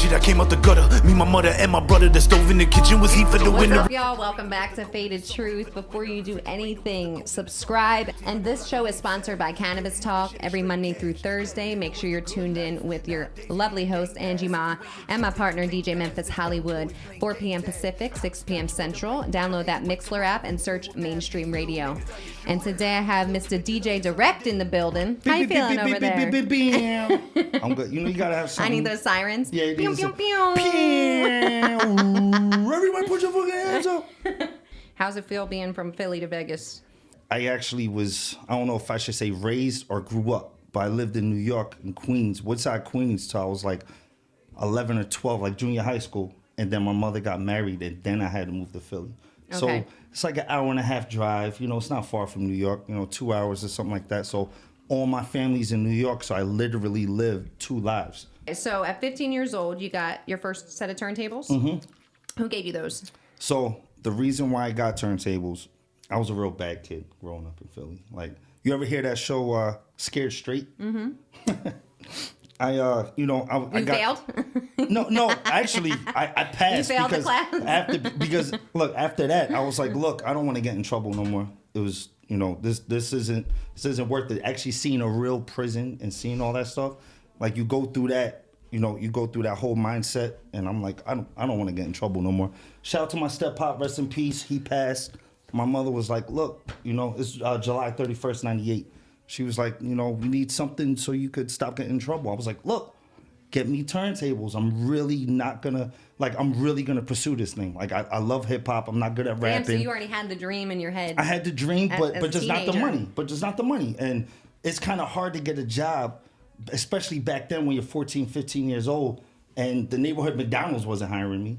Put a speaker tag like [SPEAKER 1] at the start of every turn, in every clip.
[SPEAKER 1] shit, I came out the gutter. Me, my mother, and my brother. The stove in the kitchen was heat for the winter.
[SPEAKER 2] What's up, y'all? Welcome back to Faded Truth. Before you do anything, subscribe. And this show is sponsored by Cannabis Talk every Monday through Thursday. Make sure you're tuned in with your lovely host, Angie Ma, and my partner, DJ Memphis Hollywood, 4 p.m. Pacific, 6 p.m. Central. Download that Mixler app and search Mainstream Radio. And today I have Mr. DJ Direct in the building. How you feeling over there?
[SPEAKER 3] I'm good. You know, you gotta have something.
[SPEAKER 2] I need those sirens.
[SPEAKER 3] Yeah,
[SPEAKER 2] pew, pew, pew.
[SPEAKER 3] Everybody put your fucking hands up.
[SPEAKER 2] How's it feel being from Philly to Vegas?
[SPEAKER 3] I actually was, I don't know if I should say raised or grew up, but I lived in New York, in Queens, Woodside, Queens, till I was like 11 or 12, like junior high school. And then my mother got married, and then I had to move to Philly.
[SPEAKER 2] Okay.
[SPEAKER 3] So it's like an hour and a half drive. You know, it's not far from New York, 2 hours or something like that. So all my family's in New York, so I literally lived 2 lives.
[SPEAKER 2] So at 15 years old, you got your first set of turntables?
[SPEAKER 3] Mm-hmm.
[SPEAKER 2] Who gave you those?
[SPEAKER 3] So the reason why I got turntables, I was a real bad kid growing up in Philly. Like, you ever hear that show, Scared Straight? Mm-hmm. I
[SPEAKER 2] failed?
[SPEAKER 3] No, actually, I passed.
[SPEAKER 2] You failed the class?
[SPEAKER 3] After that, I was like, look, I don't want to get in trouble no more. It was, this isn't worth it. Actually seeing a real prison and seeing all that stuff, like you go through that, you go through that whole mindset, and I'm like, I don't want to get in trouble no more. Shout out to my step pop, rest in peace. He passed. My mother was like, look, it's July 31st, 98. She was like, we need something so you could stop getting in trouble. I was like, look, get me turntables. I'm really gonna pursue this thing. Like, I love hip hop. I'm not good at rapping.
[SPEAKER 2] Damn, so you already had the dream in your head.
[SPEAKER 3] I had the dream, but just not the
[SPEAKER 2] teenager.
[SPEAKER 3] money. And it's kind of hard to get a job, especially back then when you're 14, 15 years old. And the neighborhood McDonald's wasn't hiring me.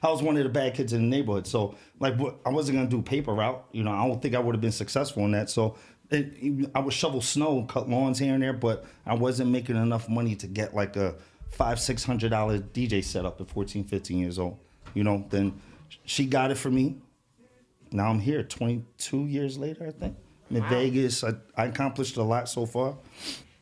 [SPEAKER 3] I was one of the bad kids in the neighborhood. So, I wasn't going to do paper route. I don't think I would have been successful in that. So, I would shovel snow, cut lawns here and there, but I wasn't making enough money to get like a $500-$600 DJ setup at 14, 15 years old. Then she got it for me. Now I'm here 22 years later, I think. I'm in Vegas. I accomplished a lot so far.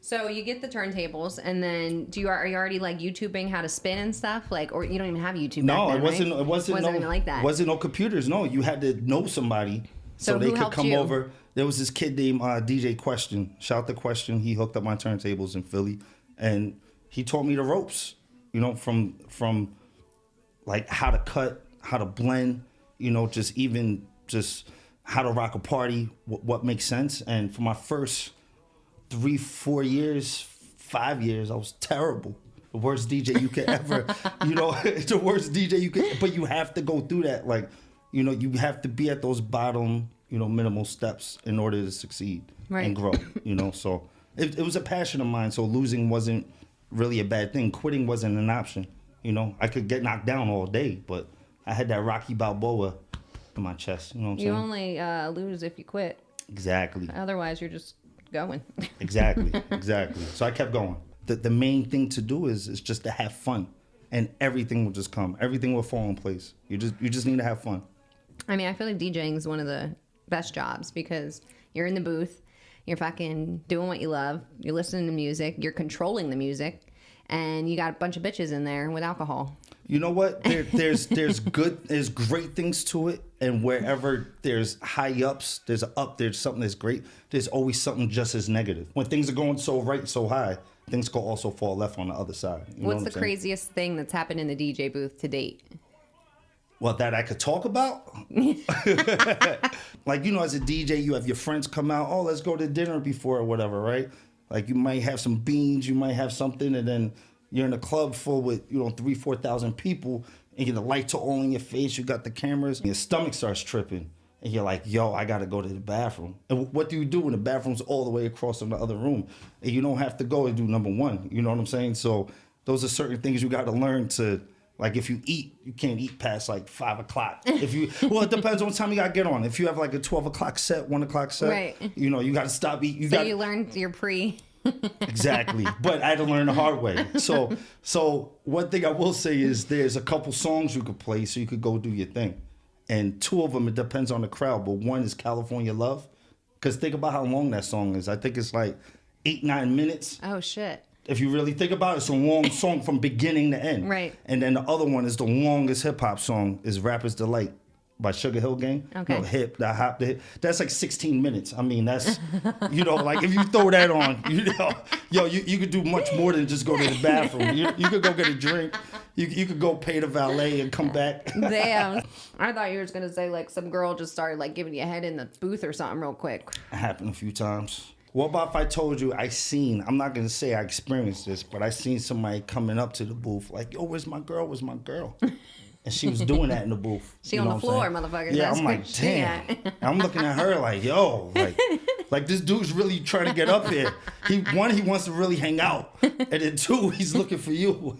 [SPEAKER 2] So you get the turntables, and then are you already like YouTubing how to spin and stuff, or you don't even have YouTube?
[SPEAKER 3] No,
[SPEAKER 2] back then,
[SPEAKER 3] it wasn't.
[SPEAKER 2] Right?
[SPEAKER 3] It wasn't
[SPEAKER 2] even like that.
[SPEAKER 3] Wasn't no computers. No, you had to know somebody so they could come over. There was this kid named DJ Question. Shout out to Question. He hooked up my turntables in Philly, and he taught me the ropes. From like how to cut, how to blend. Just how to rock a party. What makes sense. And for my first 3-4 years, 5 years, I was terrible. The worst DJ you could ever, the worst DJ you could, but you have to go through that. You have to be at those bottom, minimal steps in order to succeed and grow, So it was a passion of mine. So losing wasn't really a bad thing. Quitting wasn't an option. I could get knocked down all day, but I had that Rocky Balboa in my chest. You know what I'm saying?
[SPEAKER 2] You only lose if you quit.
[SPEAKER 3] Exactly.
[SPEAKER 2] Otherwise, you're just going.
[SPEAKER 3] Exactly. So I kept going. The main thing to do is just to have fun, and everything will just come. Everything will fall in place. You just need to have fun.
[SPEAKER 2] I mean, I feel like DJing is one of the best jobs because you're in the booth, you're fucking doing what you love, you're listening to music, you're controlling the music, and you got a bunch of bitches in there with alcohol. You know what?
[SPEAKER 3] There's great things to it, and wherever there's high ups, there's something that's great. There's always something just as negative. When things are going so right, so high, things can also fall left on the other side.
[SPEAKER 2] What's the craziest thing that's happened in the DJ booth to date?
[SPEAKER 3] Well, that I could talk about? As a DJ, you have your friends come out, oh, let's go to dinner before or whatever, right? Like, you might have some beans, you might have something, and then you're in a club full with, 3,000-4,000 people, and the lights are all in your face, you got the cameras, and your stomach starts tripping. And you're like, yo, I got to go to the bathroom. And what do you do when the bathroom's all the way across in the other room? And you don't have to go and do number one. You know what I'm saying? So those are certain things you got to learn to, if you eat, you can't eat past 5 o'clock. It depends on what time you got to get on. If you have a 12 o'clock set, 1 o'clock set,
[SPEAKER 2] right.
[SPEAKER 3] You got to stop eating.
[SPEAKER 2] You learned your pre.
[SPEAKER 3] Exactly. But I had to learn the hard way. So one thing I will say is there's a couple songs you could play so you could go do your thing. And 2 of them, it depends on the crowd. But one is California Love. Because think about how long that song is. I think it's 8-9 minutes.
[SPEAKER 2] Oh, shit.
[SPEAKER 3] If you really think about it, it's a long song from beginning to end.
[SPEAKER 2] Right.
[SPEAKER 3] And then the other one is the longest hip hop song is Rapper's Delight by Sugar Hill Gang.
[SPEAKER 2] Okay.
[SPEAKER 3] No, the hip. That's like 16 minutes. I mean, that's, like if you throw that on, you could do much more than just go to the bathroom. You could go get a drink. You could go pay the valet and come back.
[SPEAKER 2] Damn. I thought you were going to say like some girl just started like giving you a head in the booth or something real quick.
[SPEAKER 3] It happened a few times. What about if I told you I'm not going to say I experienced this, but I seen somebody coming up to the booth like, yo, where's my girl? Where's my girl? And she was doing that in the booth.
[SPEAKER 2] She on the floor, motherfucker.
[SPEAKER 3] Yeah,
[SPEAKER 2] That's
[SPEAKER 3] I'm like, damn. I'm looking at her like, yo, like this dude's really trying to get up here. He wants to really hang out. And then 2, he's looking for you.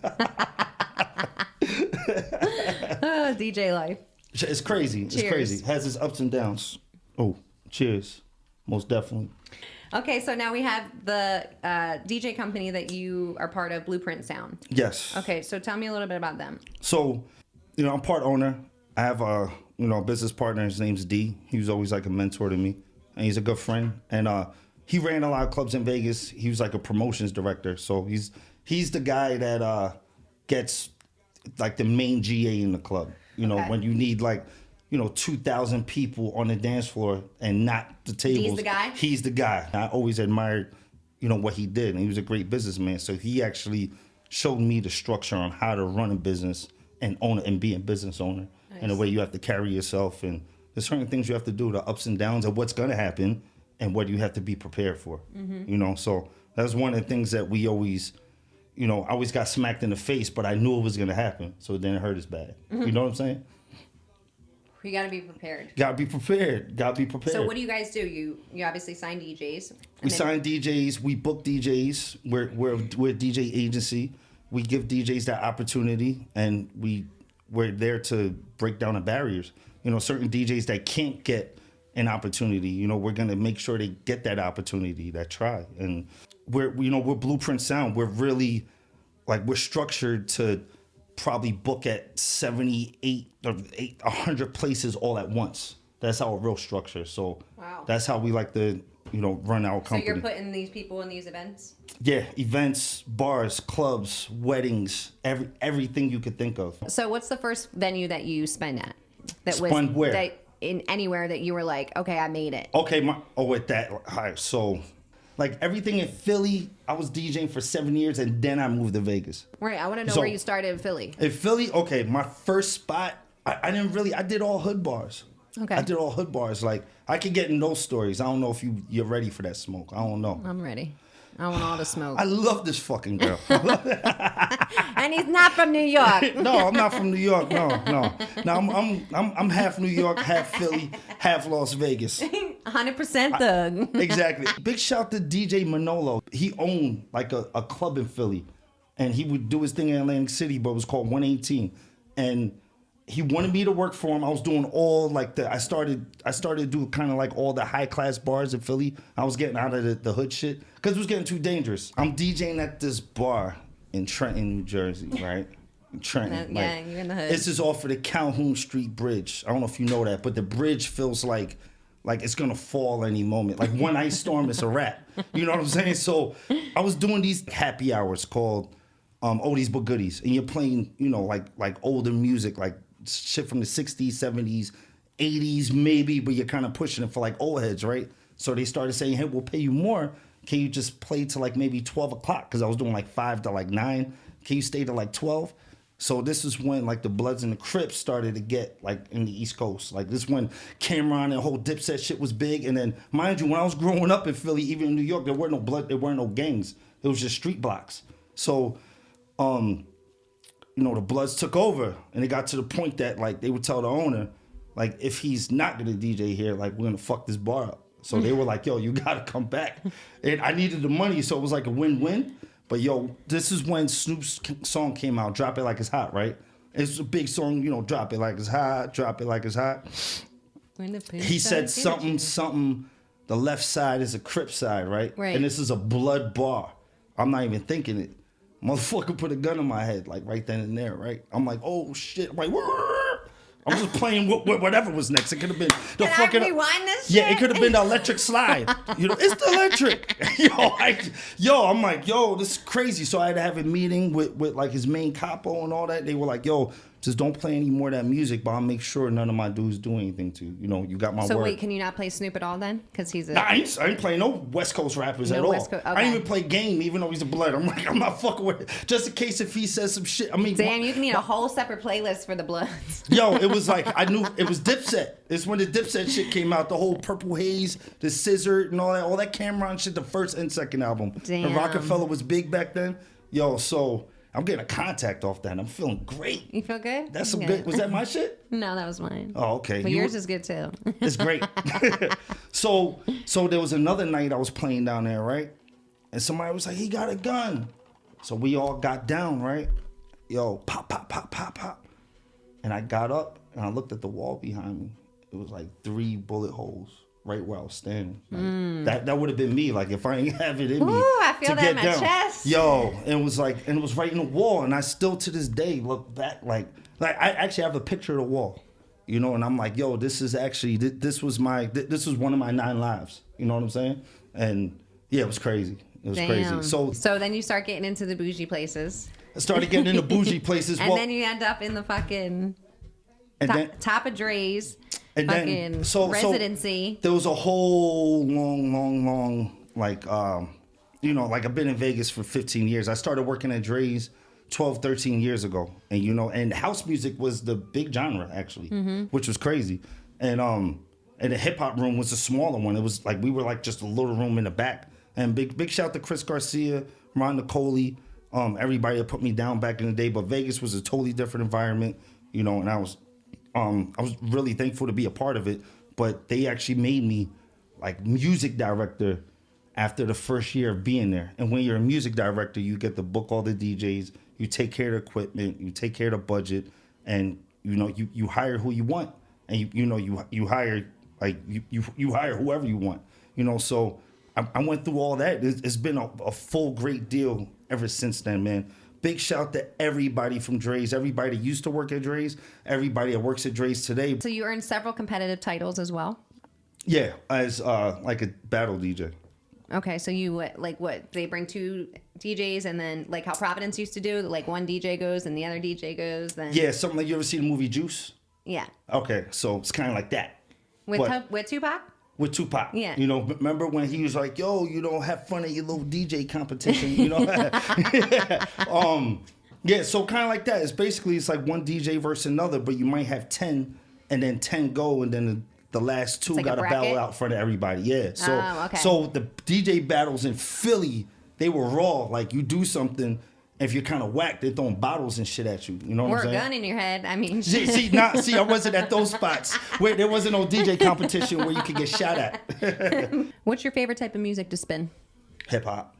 [SPEAKER 2] DJ life.
[SPEAKER 3] It's crazy.
[SPEAKER 2] Cheers.
[SPEAKER 3] It's crazy. It has its ups and downs. Oh, cheers. Most definitely.
[SPEAKER 2] Okay, so now we have the DJ company that you are part of, Blueprint Sound.
[SPEAKER 3] Yes.
[SPEAKER 2] Okay, so tell me a little bit about them.
[SPEAKER 3] So, I'm part owner. I have a business partner. His name's D. He was always like a mentor to me, and he's a good friend. And he ran a lot of clubs in Vegas. He was like a promotions director. So he's the guy that gets like the main GA in the club.
[SPEAKER 2] Okay.
[SPEAKER 3] When you need like 2,000 people on the dance floor and not the tables.
[SPEAKER 2] He's the guy?
[SPEAKER 3] He's the guy. I always admired, what he did. And he was a great businessman. So he actually showed me the structure on how to run a business and own it and be a business owner. Nice. And the way you have to carry yourself. And there's certain things you have to do, the ups and downs of what's going to happen and what you have to be prepared for. Mm-hmm. So that's one of the things that we always, I always got smacked in the face, but I knew it was going to happen. So it didn't hurt as bad. Mm-hmm. You know what I'm saying?
[SPEAKER 2] You got to be prepared.
[SPEAKER 3] Got to be prepared.
[SPEAKER 2] So what do you guys do? You obviously sign DJs.
[SPEAKER 3] We sign DJs. We book DJs. We're a DJ agency. We give DJs that opportunity, and we're there to break down the barriers. Certain DJs that can't get an opportunity, we're going to make sure they get that opportunity, that try. And we're Blueprint Sound. We're really, we're structured to probably book at 78 or 100 places all at once. That's our real structure. So wow. That's how we like to, run our company.
[SPEAKER 2] So you're putting these people in these events?
[SPEAKER 3] Yeah, events, bars, clubs, weddings, everything you could think of.
[SPEAKER 2] So what's the first venue that you spun at?
[SPEAKER 3] Spun where?
[SPEAKER 2] That in anywhere that you were like, okay, I made it.
[SPEAKER 3] Okay, with that. All right, so everything in Philly, I was DJing for 7 years and then I moved to Vegas.
[SPEAKER 2] Right, I want to know where you started in Philly.
[SPEAKER 3] In Philly, okay, my first spot, I did all hood bars.
[SPEAKER 2] Okay.
[SPEAKER 3] I did all hood bars. I could get in those stories. I don't know if you're ready for that smoke. I don't know.
[SPEAKER 2] I'm ready. I want all the smoke.
[SPEAKER 3] I love this fucking girl.
[SPEAKER 2] And he's not from New York.
[SPEAKER 3] No, I'm not from New York. No. I'm half New York, half Philly, half Las Vegas.
[SPEAKER 2] 100% thug.
[SPEAKER 3] Exactly. Big shout to DJ Manolo. He owned a club in Philly, and he would do his thing in Atlantic City, but it was called 118. And he wanted me to work for him. I was doing all I started to do kind of all the high class bars in Philly. I was getting out of the hood shit because it was getting too dangerous. I'm DJing at this bar in Trenton, New Jersey, right? Trenton.
[SPEAKER 2] Yeah, you're in the hood.
[SPEAKER 3] This is off of the Calhoun Street Bridge. I don't know if you know that, but the bridge feels like it's gonna fall any moment. Like one ice storm, it's a wrap. You know what I'm saying? So I was doing these happy hours called Oldies But Goodies, and you're playing, like older music, like shit from the 60s, 70s, 80s maybe, but you're kind of pushing it for old heads, right? So they started saying, hey, we'll pay you more. Can you just play to maybe 12 o'clock? Because I was doing 5 to 9. Can you stay to 12? So this is when the Bloods and the Crips started to get in the East Coast. This is when Cameron and whole Dipset shit was big. And then mind you, when I was growing up in Philly, even in New York, there were no blood, there weren't no gangs. It was just street blocks. So the Bloods took over, and it got to the point that they would tell the owner, if he's not gonna DJ here, we're gonna fuck this bar up. So they were like, yo, you gotta come back. And I needed the money, so it was a win-win. But yo, this is when Snoop's song came out, Drop It Like It's Hot, right? It's a big song, drop it like it's hot, drop it like it's hot. He said something, the left side is a Crip side, right?
[SPEAKER 2] Right.
[SPEAKER 3] And this is a blood bar. I'm not even thinking it. Motherfucker put a gun in my head, right then and there, right? I'm like, oh shit. I'm like, I was just playing whatever was next. It could have been the
[SPEAKER 2] Can
[SPEAKER 3] fucking.
[SPEAKER 2] I rewind this
[SPEAKER 3] Yeah,
[SPEAKER 2] shit?
[SPEAKER 3] it could have been the electric slide. It's the electric. I'm like, this is crazy. So I had to have a meeting with like his main capo and all that. They were like, just don't play any more of that music, but I'll make sure none of my dudes do anything to you. You got my word.
[SPEAKER 2] So wait, can you not play Snoop at all then? Because he's a...
[SPEAKER 3] Nah, I ain't playing no West Coast rappers at all.
[SPEAKER 2] Okay.
[SPEAKER 3] I didn't even play Game, even though he's a blood. I'm like, I'm not fucking with it. Just in case if he says some shit. I mean,
[SPEAKER 2] damn, you need a whole separate playlist for the Bloods.
[SPEAKER 3] It was like, I knew it was Dipset. It's when the Dipset shit came out, the whole Purple Haze, the Scissor, and all that Cameron shit, the first and second album.
[SPEAKER 2] Damn.
[SPEAKER 3] And Rockefeller was big back then. So I'm getting a contact off that. I'm feeling great.
[SPEAKER 2] You feel good?
[SPEAKER 3] That's some good. Was that my shit?
[SPEAKER 2] No, that was mine.
[SPEAKER 3] Oh, okay.
[SPEAKER 2] But yours is good too.
[SPEAKER 3] It's great. So there was another night I was playing down there, right? And somebody was like, he got a gun. So we all got down, right? Pop, pop, pop, pop, pop. And I got up and I looked at the wall behind me. It was like 3 bullet holes right where I was standing. Like, that would have been me. Like if I ain't have it in me.
[SPEAKER 2] Ooh, I feel
[SPEAKER 3] to
[SPEAKER 2] that in
[SPEAKER 3] get
[SPEAKER 2] my
[SPEAKER 3] down.
[SPEAKER 2] chest.
[SPEAKER 3] And it was right in the wall. And I still to this day look back like I actually have a picture of the wall. And I'm like, this is actually this was one of my 9 lives. You know what I'm saying? And yeah, it was crazy. It was crazy.
[SPEAKER 2] So then you start getting into the bougie places.
[SPEAKER 3] I started getting into bougie places.
[SPEAKER 2] And then you end up in the fucking top of Drais, fucking residency.
[SPEAKER 3] So there was a whole long, like, like I've been in Vegas for 15 years. I started working at Drais 12, 13 years ago. And, and house music was the big genre, actually, which was crazy. And the hip hop room was a smaller one. It was like, we were like just a little room in the back. And big shout to Chris Garcia, Ron Nicole, everybody that put me down back in the day. But Vegas was a totally different environment, and I was really thankful to be a part of it. But they actually made me like music director after the first year of being there. And when you're a music director, you get to book all the DJs, you take care of the equipment, you take care of the budget, and you hire who you want, and you hire like you hire whoever you want, So I went through all that. It's been a full great deal ever since then, man. Big shout to everybody from Drais, everybody that used to work at Drais, everybody that works at Drais today.
[SPEAKER 2] So you earned several competitive titles as well?
[SPEAKER 3] Yeah, as like a battle DJ.
[SPEAKER 2] Okay, so you what? They bring 2 DJs and then like how Providence used to do, like one DJ goes and the other DJ goes. Then
[SPEAKER 3] yeah, something like you ever see the movie Juice?
[SPEAKER 2] Yeah.
[SPEAKER 3] Okay, so it's kind of like that.
[SPEAKER 2] With Tupac?
[SPEAKER 3] With Tupac.
[SPEAKER 2] Yeah.
[SPEAKER 3] Remember when he was like, have fun at your little DJ competition, Yeah, so kind of like that. It's like one DJ versus another, but you might have 10 and then 10 go and then the last 2
[SPEAKER 2] like
[SPEAKER 3] got to battle out in front of everybody. Yeah. So,
[SPEAKER 2] okay.
[SPEAKER 3] So the DJ battles in Philly, they were raw. Like you do something, if you're kind of whacked, they're throwing bottles and shit at you. You know what I'm saying?
[SPEAKER 2] Or a gun in your head. I mean,
[SPEAKER 3] see, I wasn't at those spots where there wasn't no DJ competition where you could get shot at.
[SPEAKER 2] What's your favorite type of music to spin?
[SPEAKER 3] Hip hop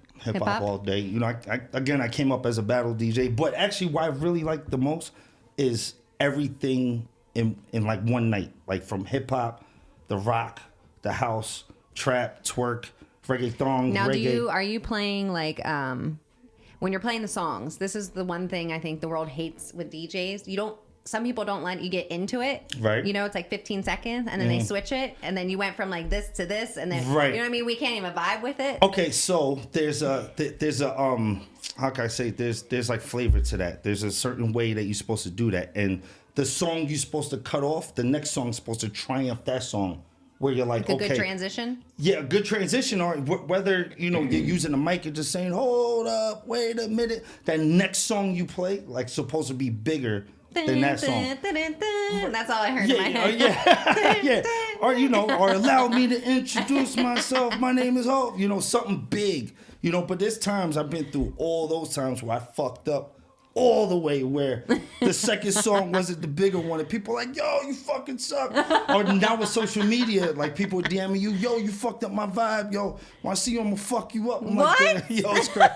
[SPEAKER 3] all day. I came up as a battle DJ, but actually, what I really like the most is everything in like one night, like from hip hop, the rock, the house, trap, twerk, reggaeton,
[SPEAKER 2] now,
[SPEAKER 3] reggae.
[SPEAKER 2] Are you playing like when you're playing the songs? This is the one thing I think the world hates with DJs. Some people don't let you get into it. Right. It's like 15 seconds and then they switch it and then you went from like this to this and then
[SPEAKER 3] right.
[SPEAKER 2] You know what I mean? We can't even vibe with it.
[SPEAKER 3] Okay, so there's a how can I say there's like flavor to that. There's a certain way that you're supposed to do that. And the song you're supposed to cut off, the next song's supposed to triumph that song. Where you're like, okay.
[SPEAKER 2] A good transition?
[SPEAKER 3] Yeah, a good transition. Or whether, you're using the mic and just saying, hold up, wait a minute. That next song you play, like, supposed to be bigger than that song.
[SPEAKER 2] That's all I heard in my head.
[SPEAKER 3] Yeah. Or allow me to introduce myself. My name is Hope. Something big. But there's times I've been through all those times where I fucked up all the way where the second song wasn't the bigger one and people are like, yo, you fucking suck. Or now with social media, like people DMing you, yo, you fucked up my vibe, yo. When I see you, I'm gonna fuck you up. I'm
[SPEAKER 2] what?
[SPEAKER 3] Like, yo, it's crazy.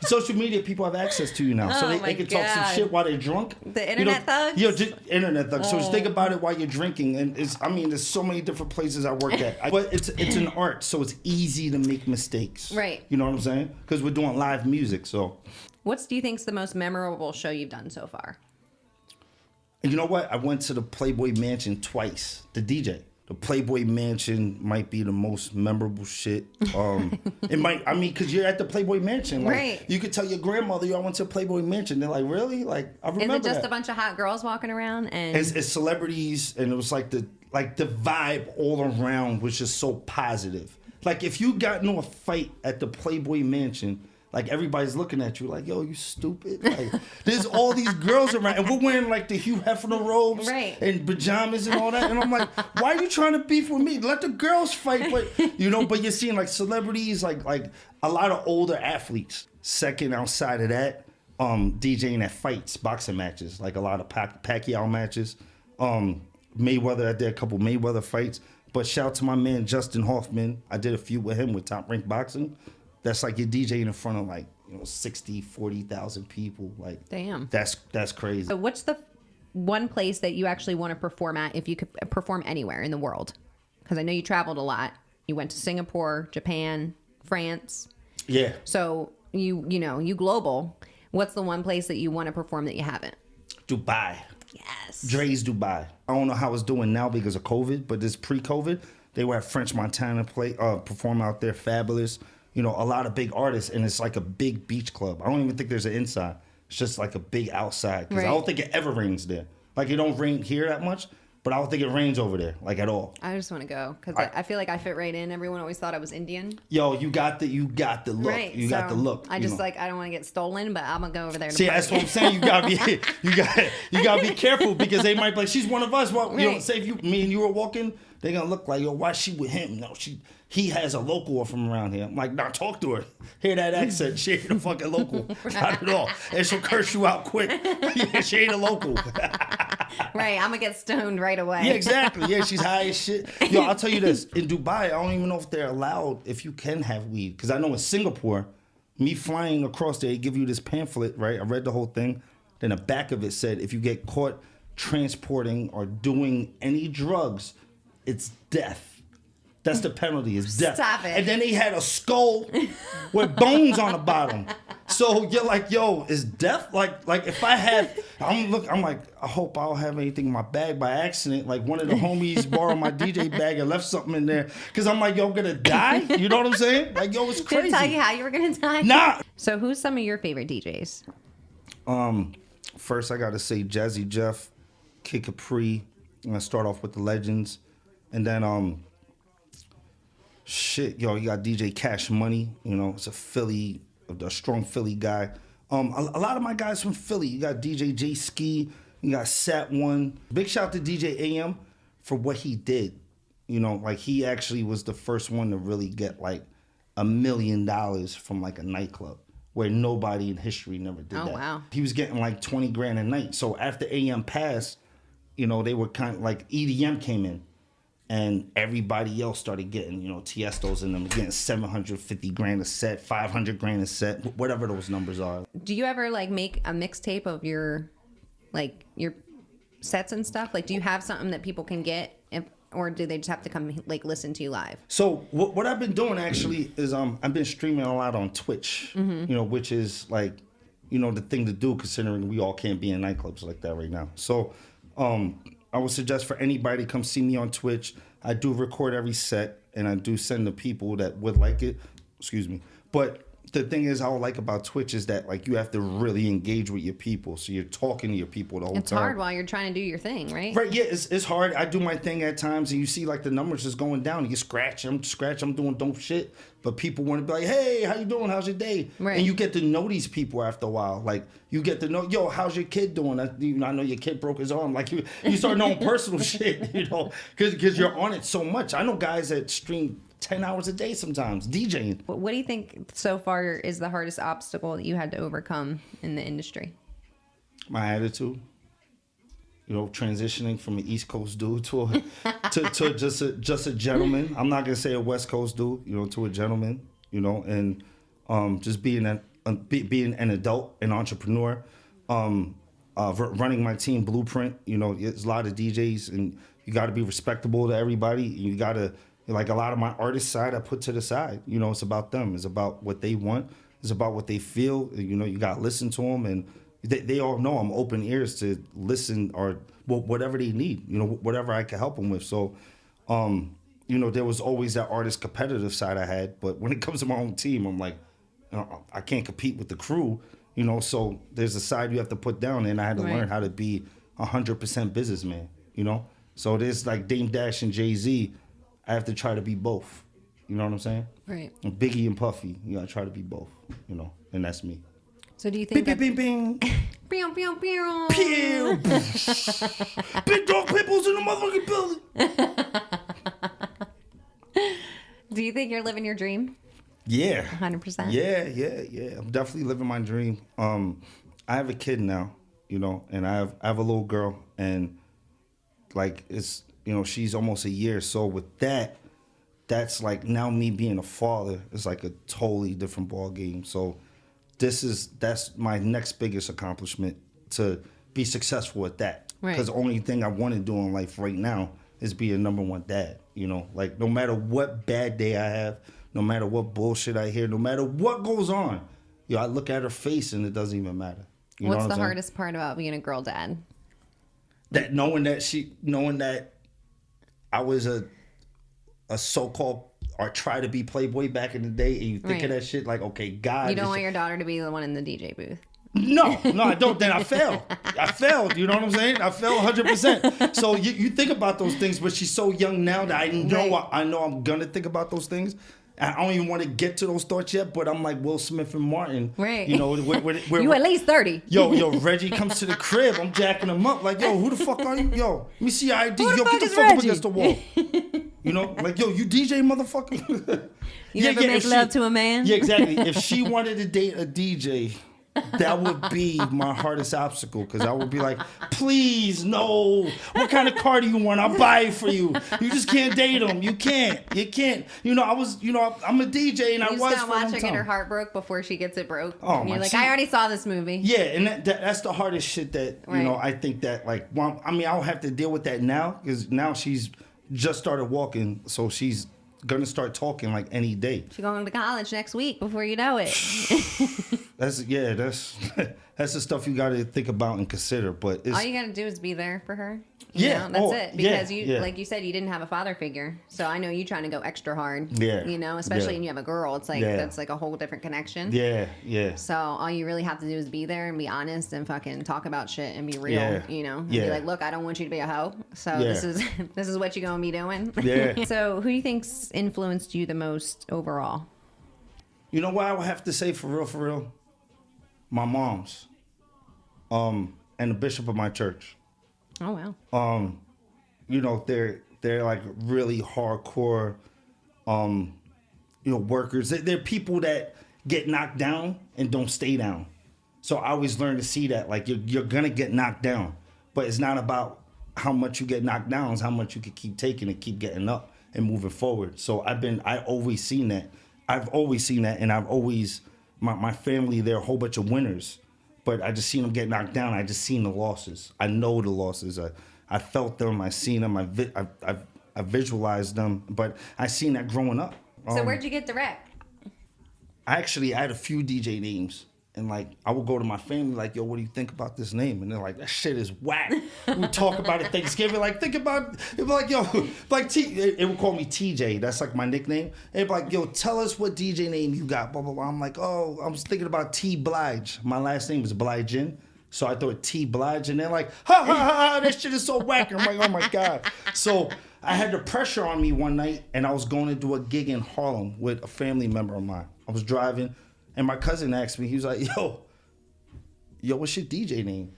[SPEAKER 3] Social media, people have access to you now. So they can talk some shit while they're drunk.
[SPEAKER 2] The internet thugs?
[SPEAKER 3] Just internet thugs. So just think about it while you're drinking. And there's so many different places I work at. But it's an art, so it's easy to make mistakes.
[SPEAKER 2] Right.
[SPEAKER 3] You know what I'm saying? Because we're doing live music, so.
[SPEAKER 2] What do you think's the most memorable show you've done so far?
[SPEAKER 3] And you know what? I went to the Playboy Mansion twice, the DJ. The Playboy Mansion might be the most memorable shit. It might, I mean, because you're at the Playboy Mansion. Like,
[SPEAKER 2] right.
[SPEAKER 3] You could tell your grandmother, yo, I went to Playboy Mansion. They're like, really? Like, I remember
[SPEAKER 2] Is it just
[SPEAKER 3] that.
[SPEAKER 2] a bunch of hot girls walking around? And
[SPEAKER 3] It's celebrities, and it was like the vibe all around was just so positive. Like, if you got into a fight at the Playboy Mansion, like, everybody's looking at you like, yo, you stupid. Like, there's all these girls around, and we're wearing, like, the Hugh Hefner robes and pajamas and all that. And I'm like, why are you trying to beef with me? Let the girls fight. But, but you're seeing, like, celebrities, like a lot of older athletes. Second, outside of that, DJing at fights, boxing matches, like a lot of Pacquiao matches. Mayweather, I did a couple Mayweather fights. But shout out to my man, Justin Hoffman. I did a few with him with Top Rank Boxing. That's like you're DJing in front of like 60, 40,000 people. Like,
[SPEAKER 2] damn,
[SPEAKER 3] that's crazy.
[SPEAKER 2] So what's the one place that you actually want to perform at if you could perform anywhere in the world? Because I know you traveled a lot. You went to Singapore, Japan, France.
[SPEAKER 3] Yeah.
[SPEAKER 2] So you global. What's the one place that you want to perform that you haven't?
[SPEAKER 3] Dubai.
[SPEAKER 2] Yes.
[SPEAKER 3] Drais Dubai. I don't know how it's doing now because of COVID, but this pre-COVID, they were at French Montana perform out there. Fabulous. A lot of big artists, and it's like a big beach club. I don't even think there's an inside. It's just like a big outside. Because I don't think it ever rains there. Like, it don't rain here that much, but I don't think it rains over there, like, at all.
[SPEAKER 2] I just want to go because I feel like I fit right in. Everyone always thought I was Indian.
[SPEAKER 3] Yo, you got the look.
[SPEAKER 2] Right.
[SPEAKER 3] You got the look.
[SPEAKER 2] I just I don't want to get stolen, but I'm gonna go over there.
[SPEAKER 3] See, that's what I'm saying. You gotta be careful because they might be like, she's one of us. Well, say if me and you were walking, they're gonna look like, yo, why is she with him? No, he has a local from around here. I'm like, nah, talk to her. Hear that accent? She ain't a fucking local. Not at all. And she'll curse you out quick. Yeah, she ain't a local.
[SPEAKER 2] Right, I'm gonna get stoned right away.
[SPEAKER 3] Yeah, exactly. Yeah, she's high as shit. Yo, I'll tell you this. In Dubai, I don't even know if they're allowed, if you can have weed. Because I know in Singapore, me flying across there, they give you this pamphlet, right? I read the whole thing. Then the back of it said, if you get caught transporting or doing any drugs, it's death. That's the penalty, is death.
[SPEAKER 2] Stop it.
[SPEAKER 3] And then they had a skull with bones on the bottom. So you're like, yo, is death like if I have, I'm like, I hope I don't have anything in my bag by accident. Like, one of the homies borrowed my DJ bag and left something in there. Because I'm like, yo, I'm gonna die? You know what I'm saying? Like, yo, it's crazy.
[SPEAKER 2] Did I tell you how you were gonna die?
[SPEAKER 3] Nah.
[SPEAKER 2] So who's some of your favorite DJs?
[SPEAKER 3] First I gotta say Jazzy Jeff, Kid Capri. I'm gonna start off with the legends. And then you got DJ Cash Money. It's a strong Philly guy. A lot of my guys from Philly. You got DJ J Ski. You got Sat One. Big shout out to DJ AM for what he did. Like, he actually was the first one to really get like $1 million from like a nightclub where nobody in history never did that.
[SPEAKER 2] Oh, wow.
[SPEAKER 3] He was getting like 20 grand a night. So after AM passed, they were kind of like EDM came in. And everybody else started getting, Tiesto's in them, getting 750 grand a set, 500 grand a set, whatever those numbers are.
[SPEAKER 2] Do you ever like make a mixtape of your sets and stuff? Like, do you have something that people can get, or do they just have to come like listen to you live?
[SPEAKER 3] So what I've been doing actually is I've been streaming a lot on Twitch, which is like, the thing to do considering we all can't be in nightclubs like that right now. So I would suggest for anybody to come see me on Twitch. I do record every set, and I do send the people that would like it. Excuse me. But the thing is, I like about Twitch is that like you have to really engage with your people. So you're talking to your people the whole time.
[SPEAKER 2] It's hard while you're trying to do your thing, right?
[SPEAKER 3] Right, yeah, it's hard. I do my thing at times, and you see like the numbers just going down. You scratch, I'm doing dope shit. But people want to be like, hey, how you doing? How's your day?
[SPEAKER 2] Right.
[SPEAKER 3] And you get to know these people after a while. Like, you get to know, yo, how's your kid doing? I know your kid broke his arm. Like, you start knowing personal shit, because you're on it so much. I know guys that stream 10 hours a day sometimes, DJing.
[SPEAKER 2] What do you think so far is the hardest obstacle that you had to overcome in the industry?
[SPEAKER 3] My attitude. Transitioning from an East Coast dude to just a gentleman. I'm not gonna say a West Coast dude, to a gentleman, and just being an adult, an entrepreneur, running my team Blueprint. There's a lot of DJs, and you got to be respectable to everybody. You got to, like, a lot of my artist side I put to the side. It's about them. It's about what they want. It's about what they feel. You got to listen to them, and they all know I'm open ears to listen or whatever they need, whatever I can help them with. So, there was always that artist competitive side I had, but when it comes to my own team, I'm like, I can't compete with the crew, so there's a side you have to put down, and I had to learn how to be 100% businessman, So there's like Dame Dash and Jay-Z, I have to try to be both. You know what I'm saying?
[SPEAKER 2] Right.
[SPEAKER 3] And Biggie and Puffy, I try to be both, and that's me.
[SPEAKER 2] So do you think
[SPEAKER 3] Bing, bing, bing, bing.
[SPEAKER 2] Pew, pew, pew.
[SPEAKER 3] Pew. Big dog pitbulls in the motherfucking building.
[SPEAKER 2] Do you think you're living your dream?
[SPEAKER 3] Yeah.
[SPEAKER 2] 100%?
[SPEAKER 3] Yeah. I'm definitely living my dream. I have a kid now, and I have a little girl, and like it's, she's almost a year. So with that, that's like now me being a father is like a totally different ball game. So that's my next biggest accomplishment, to be successful at that.
[SPEAKER 2] Right.
[SPEAKER 3] Because the only thing I want to do in life right now is be a number one dad. Like no matter what bad day I have, no matter what bullshit I hear, no matter what goes on, I look at her face and it doesn't even matter.
[SPEAKER 2] What's the hardest part about being a girl dad?
[SPEAKER 3] That knowing that I was a so-called or try to be Playboy back in the day, and you think of that shit like, okay, God.
[SPEAKER 2] You don't want your daughter to be the one in the DJ booth.
[SPEAKER 3] No, I don't. Then I failed. You know what I'm saying? I failed 100%. So you think about those things, but she's so young now that I know I'm gonna think about those things. I don't even want to get to those thoughts yet, but I'm like Will Smith and Martin.
[SPEAKER 2] Right.
[SPEAKER 3] You
[SPEAKER 2] at least 30.
[SPEAKER 3] Yo, Reggie comes to the crib. I'm jacking him up. Like, yo, who the fuck are you? Yo, let me see your ID.
[SPEAKER 2] Who the
[SPEAKER 3] Yo,
[SPEAKER 2] fuck
[SPEAKER 3] get the
[SPEAKER 2] is
[SPEAKER 3] fuck up
[SPEAKER 2] Reggie?
[SPEAKER 3] against the wall. Like, yo, you DJ, motherfucker?
[SPEAKER 2] You ever make love to a man?
[SPEAKER 3] Yeah, exactly. If she wanted to date a DJ, that would be my hardest obstacle, because I would be like, please, no. What kind of car do you want? I'll buy it for you. You just can't date him. You can't. I'm a DJ, and I was for a long time.
[SPEAKER 2] watch her get her heart broke before she gets it broke.
[SPEAKER 3] Oh,
[SPEAKER 2] and you're like, I already saw this movie.
[SPEAKER 3] Yeah, and that's the hardest shit that, I think that, like, I'll have to deal with that now, because now she's just started walking, so she's gonna start talking like any day.
[SPEAKER 2] She's going to college next week before you know it.
[SPEAKER 3] That's that's the stuff you got to think about and consider. But
[SPEAKER 2] all you got to do is be there for her. That's it. Because like you said, you didn't have a father figure. So I know you trying to go extra hard.
[SPEAKER 3] Yeah.
[SPEAKER 2] Especially when you have a girl. It's like that's like a whole different connection.
[SPEAKER 3] Yeah.
[SPEAKER 2] So all you really have to do is be there and be honest and fucking talk about shit and be real. And be like, look, I don't want you to be a hoe. So this is what you're gonna be doing.
[SPEAKER 3] Yeah.
[SPEAKER 2] So who do you think's influenced you the most overall?
[SPEAKER 3] You know what I would have to say for real? My mom's. And the bishop of my church.
[SPEAKER 2] Oh wow.
[SPEAKER 3] They're like really hardcore workers. They're people that get knocked down and don't stay down. So I always learn to see that, like, you're gonna get knocked down, but it's not about how much you get knocked down, it's how much you can keep taking and keep getting up and moving forward. So I always seen that. I've always seen that, and I've always, my family, they're a whole bunch of winners, but I just seen them get knocked down. I just seen the losses. I know the losses. I felt them. I seen them. I visualized them, but I seen that growing up.
[SPEAKER 2] So where'd you get direct?
[SPEAKER 3] I had a few DJ names, and like I would go to my family like, yo, what do you think about this name? And they're like, that shit is whack. We talk about it Thanksgiving, like think about it. It'd be like, yo, like it would call me TJ. That's like my nickname. It'd be like, yo, tell us what DJ name you got. Blah blah blah. I'm like, oh, I was thinking about T Blige. My last name is Bligen. So I thought T Blige, and they're like, ha ha ha, that shit is so whack. And I'm like, oh my God. So I had the pressure on me one night, and I was going to do a gig in Harlem with a family member of mine. I was driving, and my cousin asked me, he was like, yo, what's your DJ name?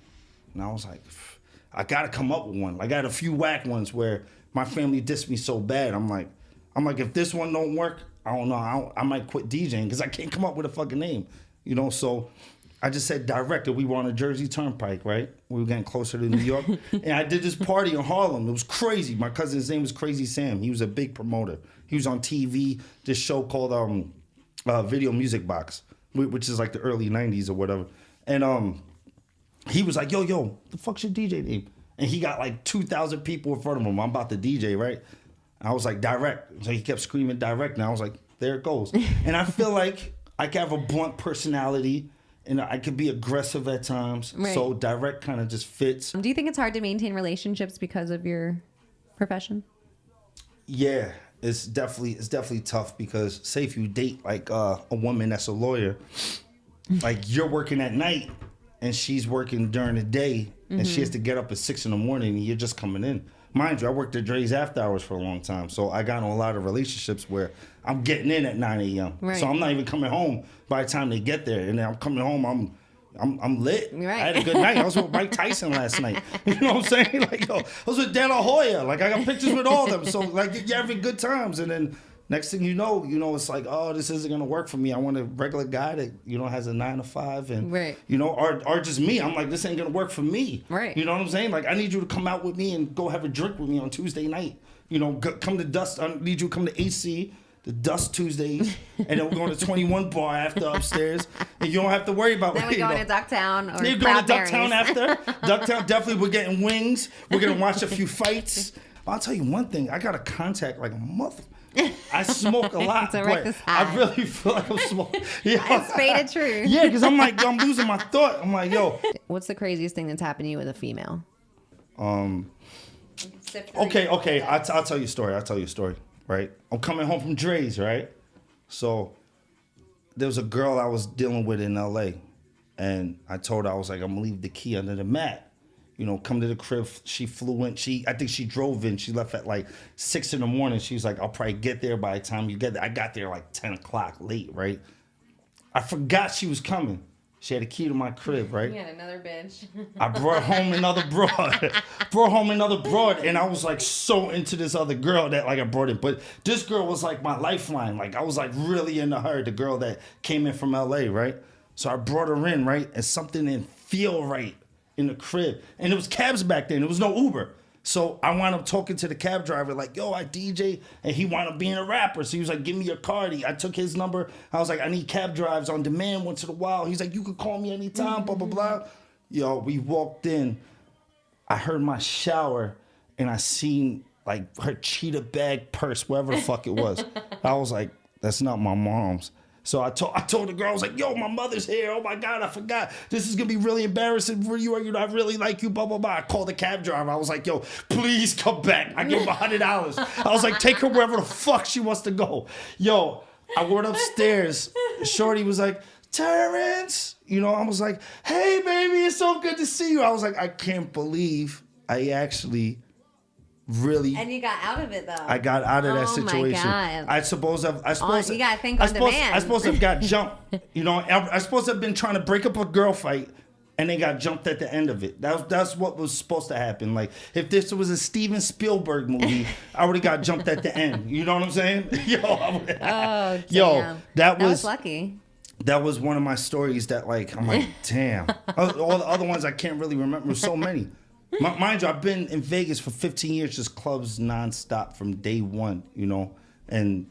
[SPEAKER 3] And I was like, I gotta come up with one. I got a few whack ones where my family dissed me so bad. I'm like, if this one don't work, I don't know. I might quit DJing because I can't come up with a fucking name, So I just said director. We were on a Jersey Turnpike, right? We were getting closer to New York. And I did this party in Harlem. It was crazy. My cousin's name was Crazy Sam. He was a big promoter. He was on TV, this show called Video Music Box, which is like the early 90s or whatever. And he was like, yo, the fuck's your DJ name? And he got like 2,000 people in front of him. I'm about to DJ, right? And I was like, direct. So he kept screaming direct. And I was like, there it goes. And I feel like I have a blunt personality, and I could be aggressive at times.
[SPEAKER 2] Right.
[SPEAKER 3] So direct kind of just fits.
[SPEAKER 2] Do you think it's hard to maintain relationships because of your profession?
[SPEAKER 3] Yeah, it's definitely tough because say if you date like a woman that's a lawyer, like you're working at night and she's working during the day, and she has to get up at 6 a.m. and you're just coming in. Mind you, I worked at Drais after hours for a long time, so I got in a lot of relationships where I'm getting in at 9 a.m.
[SPEAKER 2] Right.
[SPEAKER 3] So I'm not even coming home by the time they get there, and then I'm coming home. I'm lit.
[SPEAKER 2] Right.
[SPEAKER 3] I had a good night. I was with Mike Tyson last night. You know what I'm saying? Like, yo, I was with Dan La Hoya. Like, I got pictures with all of them. So, like, you're having good times. And then next thing you know, it's like, oh, this isn't going to work for me. I want a regular guy that, has a 9 to 5. And,
[SPEAKER 2] right.
[SPEAKER 3] Or just me. I'm like, this ain't going to work for me.
[SPEAKER 2] Right.
[SPEAKER 3] You know what I'm saying? Like, I need you to come out with me and go have a drink with me on Tuesday night. Come to Dust. I need you to come to AC. The Dust Tuesdays, and then we're going to 21 Bar after upstairs, and you don't have to worry about.
[SPEAKER 2] Then we're going to Ducktown or
[SPEAKER 3] You're going to Ducktown after. Ducktown, definitely. We're getting wings. We're gonna watch a few fights. I'll tell you one thing. I got a contact like a mother. I smoke a lot, but I really feel like I'm smoking.
[SPEAKER 2] It's faded truth.
[SPEAKER 3] Yeah, because I'm losing my thought. I'm like, yo.
[SPEAKER 2] What's the craziest thing that's happened to you with a female?
[SPEAKER 3] Okay. I'll tell you a story. Right, I'm coming home from Drais, right? So there was a girl I was dealing with in LA, and I told her, I was like, I'm gonna leave the key under the mat. Come to the crib. She flew in. I think she drove in. She left at like 6 a.m. She's like, I'll probably get there by the time you get there. I got there like 10 o'clock late, right? I forgot she was coming. She had a key to my crib, right?
[SPEAKER 2] You had another bitch.
[SPEAKER 3] I brought home another broad. And I was like so into this other girl that like I brought in. But this girl was like my lifeline. Like I was like really into her, the girl that came in from LA, right? So I brought her in, right? And something didn't feel right in the crib. And it was cabs back then. There was no Uber. So I wound up talking to the cab driver like, yo, I DJ, and he wound up being a rapper. So he was like, give me your card. I took his number. I was like, I need cab drives on demand once in a while. He's like, you could call me anytime, blah, blah, blah. Yo, we walked in. I heard my shower, and I seen like her cheetah bag purse, wherever the fuck it was. I was like, that's not my mom's. So I told the girl, I was like, yo, my mother's here. Oh, my God, I forgot. This is going to be really embarrassing for you. I really like you, blah, blah, blah. I called the cab driver. I was like, yo, please come back. I gave him $100. I was like, take her wherever the fuck she wants to go. Yo, I went upstairs. Shorty was like, Terrence. I was like, hey, baby, it's so good to see you. I was like, I can't believe I actually... really,
[SPEAKER 2] and you got out of it though.
[SPEAKER 3] I got out of that situation.
[SPEAKER 2] My God.
[SPEAKER 3] I suppose you
[SPEAKER 2] gotta think on demand.
[SPEAKER 3] I suppose I've got jumped. I suppose I've been trying to break up a girl fight, and they got jumped at the end of it. That's what was supposed to happen. Like if this was a Steven Spielberg movie, I would have got jumped at the end. You know what I'm saying? That was
[SPEAKER 2] lucky.
[SPEAKER 3] That was one of my stories that like I'm like, damn. All the other ones I can't really remember. There's so many. Mind you, I've been in Vegas for 15 years, just clubs nonstop from day one, and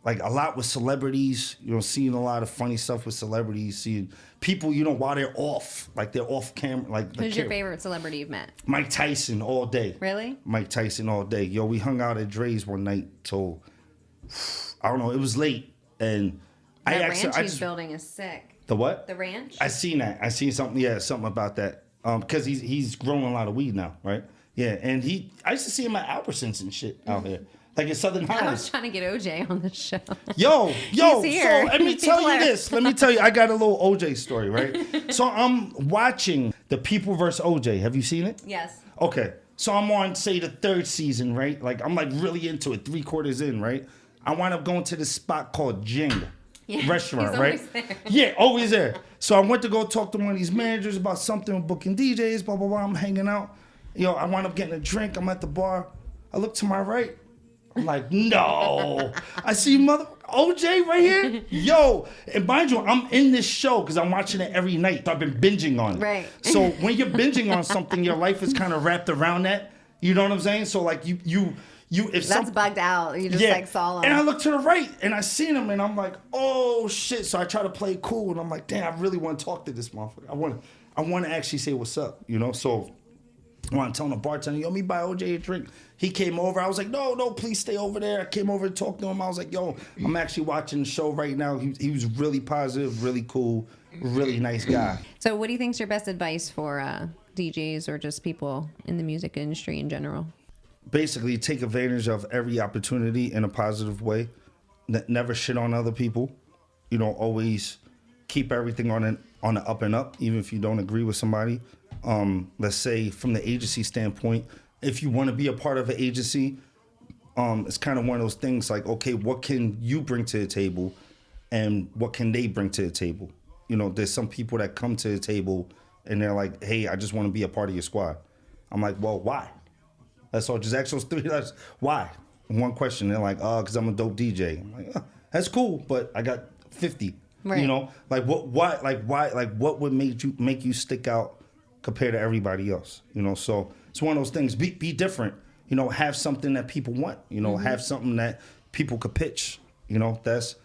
[SPEAKER 3] like a lot with celebrities, seeing a lot of funny stuff with celebrities, seeing people, while they're off, like they're off camera. Like
[SPEAKER 2] who's your favorite celebrity you've met?
[SPEAKER 3] Mike Tyson all day.
[SPEAKER 2] Really?
[SPEAKER 3] Mike Tyson all day. Yo, we hung out at Drais one night till, I don't know, it was late, and
[SPEAKER 2] the ranch he's building is sick.
[SPEAKER 3] The what?
[SPEAKER 2] The ranch?
[SPEAKER 3] I seen that. I seen something. Yeah, something about that. Because he's growing a lot of weed now, right? Yeah, and I used to see him at Albertsons and shit out here, like in Southern Highlands.
[SPEAKER 2] I was trying to get OJ on the show.
[SPEAKER 3] Yo,
[SPEAKER 2] He's here.
[SPEAKER 3] So let me tell you this. Let me tell you, I got a little OJ story, right? So I'm watching The People vs. OJ. Have you seen it?
[SPEAKER 2] Yes.
[SPEAKER 3] Okay, so I'm on, say, the 3rd season, right? Like I'm like really into it, 3/4 in, right? I wind up going to this spot called Jing.
[SPEAKER 2] Yeah,
[SPEAKER 3] restaurant,
[SPEAKER 2] he's
[SPEAKER 3] right?
[SPEAKER 2] Always there.
[SPEAKER 3] Yeah, always there. So I went to go talk to one of these managers about something, booking DJs, blah, blah, blah. I'm hanging out. I wound up getting a drink. I'm at the bar. I look to my right. I'm like, no. I see mother OJ right here. Yo, and mind you, I'm in this show because I'm watching it every night. I've been binging on it.
[SPEAKER 2] Right.
[SPEAKER 3] So when you're binging on something, your life is kind of wrapped around that. You know what I'm saying? So like
[SPEAKER 2] that's bugged out. You just saw him.
[SPEAKER 3] And I look to the right and I seen him and I'm like, oh shit. So I try to play cool and I'm like, damn, I really want to talk to this motherfucker. I want to actually say what's up, So I want to tell the bartender, yo, me buy OJ a drink. He came over. I was like, no, please stay over there. I came over and talked to him. I was like, yo, I'm actually watching the show right now. He was really positive, really cool. really nice guy.
[SPEAKER 2] So what do you think is your best advice for DJs or just people in the music industry in general?
[SPEAKER 3] Basically, take advantage of every opportunity in a positive way. Never shit on other people. You know, always keep everything on the up and up, even if you don't agree with somebody. Let's say from the agency standpoint, if you want to be a part of an agency, it's kind of one of those things like, okay, what can you bring to the table and what can they bring to the table? You know, there's some people that come to the table and they're like, hey, I just want to be a part of your squad. I'm like, well, why? That's all. Just ask those three. That's why. One question. They're like, oh, because I'm a dope DJ. I'm like, that's cool, but I got 50.
[SPEAKER 2] Right.
[SPEAKER 3] You know, like why? What would make you stick out compared to everybody else? You know, so it's one of those things. Be different. You know, have something that people want. You know, have something that people could pitch. You know, that's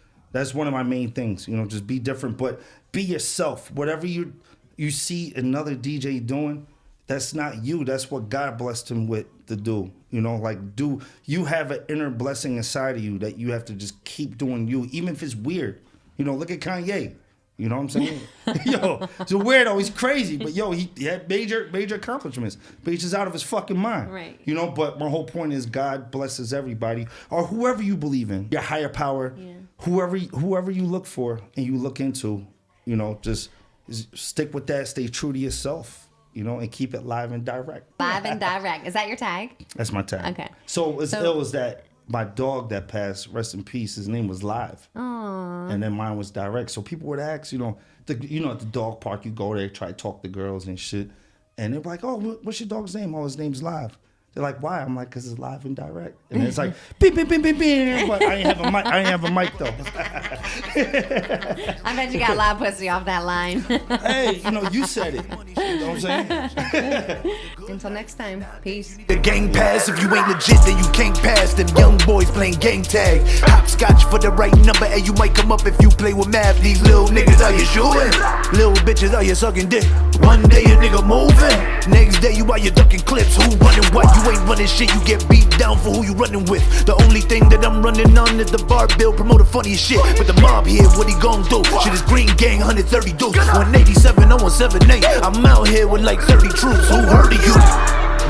[SPEAKER 3] one of my main things. You know, just be different, but be yourself. Whatever you see another DJ doing, that's not you. That's what God blessed him with to do. You know, like you have an inner blessing inside of you that you have to just keep doing you, even if it's weird. You know, look at Kanye. You know what I'm saying? Yo, it's a weirdo. He's crazy, but yo, he had major accomplishments. But he's just out of his fucking mind.
[SPEAKER 2] Right.
[SPEAKER 3] You know, but my whole point is God blesses everybody, or whoever you believe in, your higher power, whoever you look for and you look into. You know, just stick with that. Stay true to yourself. You know, and keep it live and direct.
[SPEAKER 2] Live and direct. Is that your tag?
[SPEAKER 3] That's my tag.
[SPEAKER 2] Okay.
[SPEAKER 3] So as ill as that, my dog that passed, rest in peace, his name was Live.
[SPEAKER 2] Aww.
[SPEAKER 3] And then mine was Direct. So people would ask, you know, at the dog park, you go there, try to talk to girls and shit. And they're like, oh, what's your dog's name? Oh, his name's Live. They're like, why? I'm like, because it's live and direct. And it's like, beep, beep, beep, beep, beep. But I ain't have a mic, though.
[SPEAKER 2] I bet you got live pussy off that line.
[SPEAKER 3] Hey, you know, you said it. You know what I'm saying?
[SPEAKER 2] Until next time, peace.
[SPEAKER 1] The gang pass, if you ain't legit, then you can't pass. Them young boys playing gang tag. Hopscotch for the right number, and you might come up if you play with math. These little niggas, are you shooting? Little bitches, are you sucking dick? One day a nigga moving, next day you out you ducking clips. Who running what? You ain't running shit, you get beat down for who you running with. The only thing that I'm running on is the bar bill, promote the funniest shit. But the mob here, what he gon' do? Shit is green gang, 130 dudes, 187, 0178. I'm out here with like 30 troops. Who heard of you?